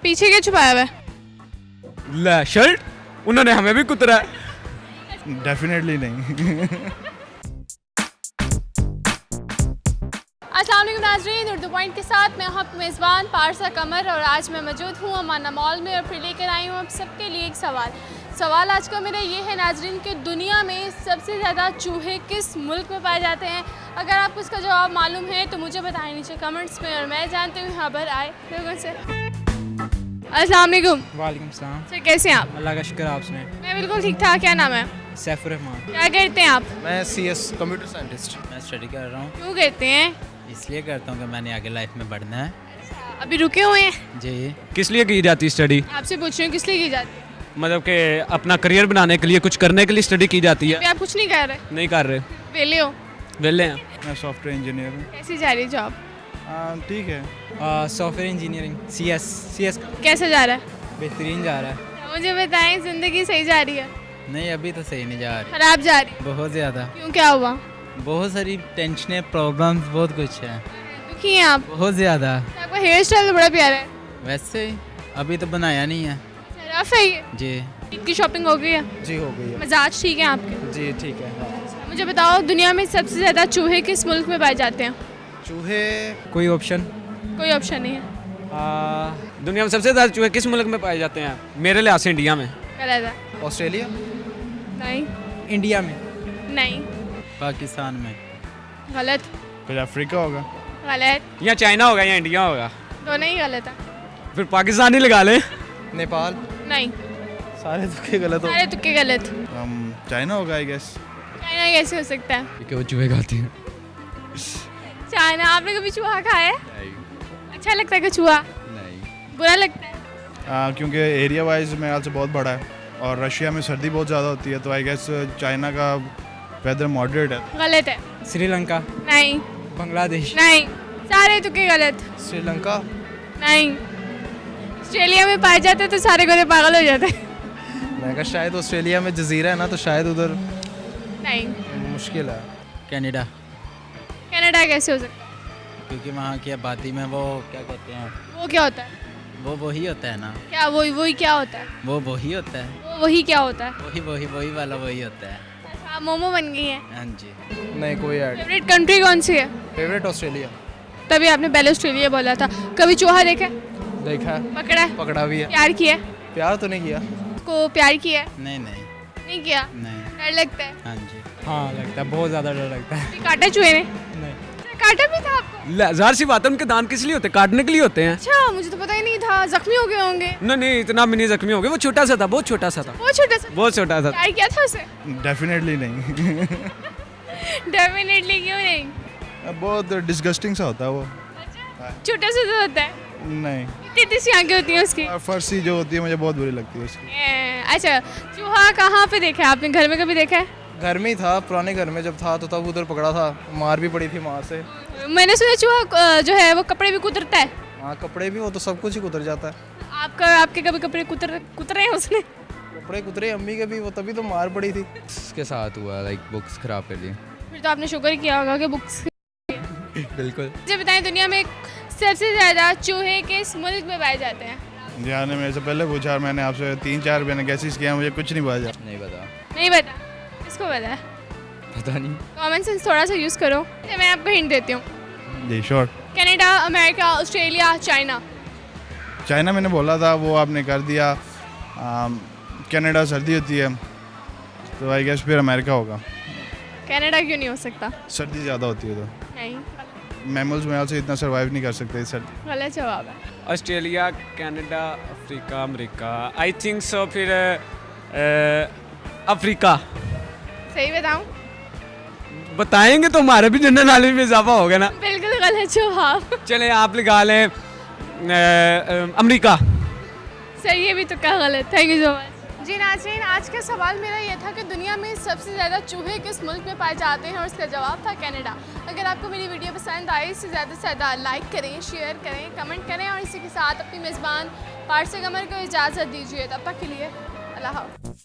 पीछे क्या छुपाया हुआ है? ले शर्ट, उन्होंने हमें भी कुतरा है। डेफिनेटली नहीं। अस्सलाम वालेकुम नाज़रीन, उर्दू पॉइंट के साथ मैं हूं आपकी मेज़बान पारसा कमर और आज मैं मौजूद हूं अमाना मॉल में और फिर लेकर आई हूं आप सबके लिए एक सवाल आज का मेरा ये है नाज़रीन कि दुनिया में सबसे ज़्यादा चूहे किस मुल्क में पाए जाते हैं। अगर आपको इसका जवाब मालूम है तो मुझे बताएं नीचे कमेंट्स में और मैं जानती हूँ यहाँ पर आए लोगों से। अस्सलाम वालेकुम। वालेकुम सलाम। सर कैसे हैं आप? अल्लाह का शुक्र, आप सुनाएं। मैं बिल्कुल ठीक ठाक। क्या नाम है? सैफुर रहमान। क्या करते हैं आप? मैं CS कंप्यूटर साइंटिस्ट। मैं स्टडी कर रहा हूँ। क्यों करते हैं? इसलिए करता हूँ कि मैंने आगे लाइफ में बढ़ना है। अभी रुके हुए हैं? जी। किस लिए की जाती स्टडी? आपसे पूछ रही हूँ किस लिए की जाती है? मतलब कि अपना करियर बनाने के लिए, कुछ करने के लिए स्टडी की जाती है। अभी आप कुछ नहीं कर रहे? नहीं कर रहे, वेले हो? वेले हैं। मैं सॉफ्टवेयर इंजीनियर हूँ। कैसी जा रही है जॉब? ठीक है। सॉफ्टवेयर इंजीनियरिंग CS कैसे जा रहा है? बेहतरीन जा रहा है। मुझे बताएं, जिंदगी सही जा रही है? नहीं, अभी तो सही नहीं जा रही, खराब जा रही है? बहुत ज़्यादा। क्यों, क्या हुआ? बहुत सारी टेंशनें, प्रॉब्लम्स, बहुत कुछ है। दुखी हैं आप? बहुत ज़्यादा। आपका हेयर स्टाइल तो बड़ा प्यारा है। वैसे ही अभी तो बनाया नहीं है। शराफ है ये? जी। ईद की शॉपिंग हो गई है? जी हो गई है। मिजाज ठीक है आपके? जी ठीक है। मुझे बताओ, दुनिया में सबसे ज़्यादा चूहे किस मुल्क में पाए जाते हैं? चूहे कोई ऑप्शन? कोई ऑप्शन नहीं है। दुनिया में सबसे ज़्यादा चूहे किस मुल्क में पाए जाते हैं? मेरे लिहाज से इंडिया में। गलत है। ऑस्ट्रेलिया। नहीं। इंडिया में? नहीं। पाकिस्तान में? गलत। फिर अफ्रीका होगा। गलत। या चाइना होगा या इंडिया होगा। दोनों ही गलत है। फिर पाकिस्तान ही लगा लें। नेपाल। नहीं, सारे तुक्के गलत हो। सारे तुक्के गलत। चाइना होगा आई गेस। चाइना कैसे हो सकता है? क्योंकि वो चूहे खाते हैं। चाइना, आपने कभी चूहा खाया है? अच्छा लगता है कि चूहा? नहीं। बुरा लगता है? क्योंकि एरिया वाइज मेरे ख्याल से बहुत बड़ा है और रशिया में सर्दी बहुत ज़्यादा होती है, तो आई गेस चाइना का वेदर मॉडरेट है। गलत है। श्रीलंका? नहीं। बांग्लादेश? नहीं, सारे तुक्के गलत। श्रीलंका। नहीं। ऑस्ट्रेलिया में पाए जाते तो सारे गोरे पागल हो जाते। मैं कहा शायद ऑस्ट्रेलिया में जजीरा है ना, तो शायद उधर नहीं। मुश्किल है। कनाडा? कनाडा कैसे हो सकता है? क्योंकि वहाँ की आबादी में वो क्या कहते हैं, वो क्या होता है? वो वही होता है ना। क्या वही क्या होता है? वो वही होता है। वो वही क्या होता है? वही वाला वही होता है। अच्छा, आप मोमो बन गई हैं। हाँ जी। नहीं कोई ऐड। फेवरेट कंट्री कौन सी है? Favourite Australia. तभी आपने पहले ऑस्ट्रेलिया बोला था। कभी चूहा देखा है? देखा है, पकड़ा है? पकड़ा भी है। प्यार किया है? प्यार तो नहीं किया। उसको प्यार किया है? नहीं नहीं किया? नहीं। डर लगता है? हाँ जी। हाँ लगता है, बहुत ज़्यादा डर लगता है। काटा चूहे ने? नहीं। काटा भी था आपको? ज़ाहिर सी बात है, उनके दांत किस लिए होते हैं? काटने के लिए होते हैं। अच्छा, मुझे तो पता ही नहीं था। जख्मी हो गए होंगे? नहीं, इतना भी नहीं जख्मी हो गए। वो छोटा सा था, बहुत छोटा सा था। वो छोटा सा? बहुत छोटा सा। प्यार किया था उसे? डेफिनेटली नहीं। डेफिनेटली क्यों नहीं? बहुत डिस्गस्टिंग सा होता है वो। छोटा सा तो होता है। नहीं, इतनी सी आंखें होती हैं उसकी। फर्सी जो होती है मुझे बहुत बुरी लगती है उसकी। अच्छा, चूहा कहाँ पे देखा है आपने? घर में कभी देखा है? घर में ही था, पुराने घर में जब था तो तब उधर पकड़ा था, मार भी पड़ी थी मार से। मैंने सुना चूहा जो है वो कपड़े भी कुतरता है। हाँ कपड़े भी, वो तो सब कुछ ही कुतर जाता है। आपके कभी कपड़े कुतरे हैं उसने? कपड़े कुतरे अम्मी के भी, वो तभी तो मार पड़ी थी। इसके साथ हुआ, लाइक बुक्स खराब कर दी। फिर तो आपने शुक्र किया होगा कि बुक्स। बिल्कुल। मुझे बताएं, दुनिया में सबसे ज़्यादा चूहे किस मुल्क में पाए जाते हैं? यार ने मेरे से पहले पूछा और मैंने आपसे 3-4 मैंने गैसेस किया, मुझे कुछ नहीं पता। नहीं पता। नहीं पता? किसको पता है? पता नहीं। कॉमन सेंस थोड़ा सा यूज़ करो। मैं आपको हिंट देती हूँ। जी sure. Canada, America, Australia, China. China मैंने बोला था, वो आपने कर दिया। कनाडा सर्दी होती है, तो आई गेस फिर अमेरिका होगा। कनाडा क्यों नहीं हो सकता? सर्दी ज़्यादा होती है तो नहीं, मैमल्स में से इतना सर्वाइव नहीं कर सकते इस सर्दी। गलत जवाब है। Australia, Canada, Africa, America, I think so. फिर अफ्रीका। सही बताऊँ? बताएंगे तो हमारे भी जनरल नॉलेज में इजाफा होगा ना। बिल्कुल गलत जवाब। चले आप लगा लें अमेरिका। सही है, भी तो क्या गलत। Thank you so much. जी नाज़रीन, आज का सवाल मेरा ये था कि दुनिया में सबसे ज़्यादा चूहे किस मुल्क में पाए जाते हैं और उसका जवाब था कनाडा। अगर आपको मेरी वीडियो पसंद आई इसे ज़्यादा से ज़्यादा लाइक करें, शेयर करें, कमेंट करें और इसी के साथ अपनी मेज़बान पारसा कमर को इजाज़त दीजिए। तब तक के लिए अल्लाह हाफ़िज़।